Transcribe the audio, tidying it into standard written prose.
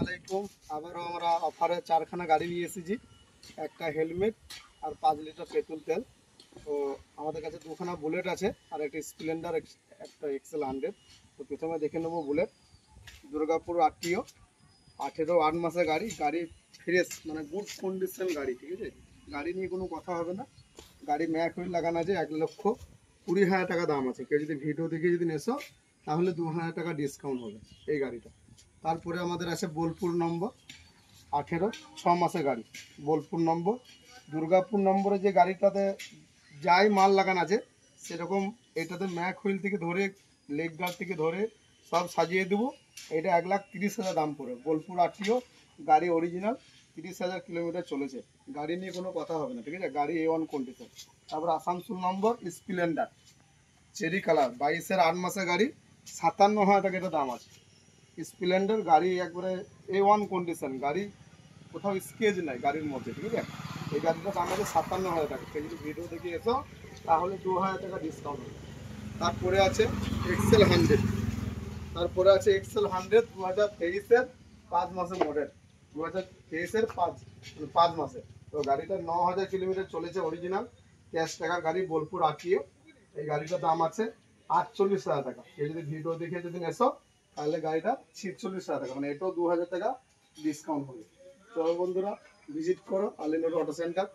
আলাইকুম। আবারও আমরা অফারে 4খানা গাড়ি নিয়ে এসেছি, একটা হেলমেট আর 5 লিটার পেট্রোল তেল। তো আমাদের কাছে 2খানা বুলেট আছে আর একটা স্প্লেন্ডার, একটা এক্সেল 100। তো প্রথমে দেখে নেবো বুলেট। দুর্গাপুর আরটিও, 8 মাসের গাড়ি। গাড়ি ফ্রেশ, মানে গুড কন্ডিশন গাড়ি, ঠিক আছে। গাড়ি নিয়ে কোনো কথা হবে না। গাড়ি ম্যাক হুইল লাগানো আছে, 1,20,000 টাকা দাম আছে। কেউ যদি ভিডিও দেখে যদি নেছো তাহলে 2,000 টাকা ডিসকাউন্ট হবে এই গাড়িটা। তারপরে আমাদের আছে বোলপুর নম্বর 18, 6 মাসের গাড়ি, বোলপুর নম্বর। দুর্গাপুর নম্বরে যে গাড়িটাতে যাই মাল লাগানো আছে সেরকম এটাতে ম্যাক হুইল থেকে ধরে লেগ গার্ড থেকে ধরে সব সাজিয়ে দেবো। এটা 1,30,000 দাম পড়ে। বোলপুর আরটিও গাড়ি অরিজিনাল, 30,000 কিলোমিটার চলেছে। গাড়ি নিয়ে কোনো কথা হবে না, ঠিক আছে। গাড়ি A1 কন্ডিশন। তারপর আসানসোল নম্বর স্প্লেন্ডার, চেরি কালার, 22-এর 8 মাসের গাড়ি, 57,000 টাকা এটা দাম আছে। স্প্লেন্ডার গাড়ি একবারে A1 কন্ডিশন গাড়ি, কোথাও স্কেচ নাই গাড়ির মধ্যে, ঠিক আছে। এই গাড়িটার দাম আছে 57,000 টাকা। কেউ যদি ভিডিও দেখে এসো তাহলে 2,000 টাকা ডিসকাউন্ট হবে। তারপরে আছে এক্সেল 100, তারপরে আছে এক্সেল 100 2023-এর 5 মাসের মডেল, 2023-এর 5 মাসে। তো গাড়িটা 9,000 কিলোমিটার চলেছে, অরিজিনাল ক্যাশ টাকা গাড়ি, বোলপুর আরটিও। এই গাড়িটার দাম আছে 48,000 টাকা। কেউ যদি ভিডিও দেখে যদি এসো তাহলে গাড়িটা 46,000 টাকা, মানে এটাও 2,000 টাকা ডিসকাউন্ট হবে। চলো বন্ধুরা, ভিজিট করো আলিনুর অটো সেন্টার।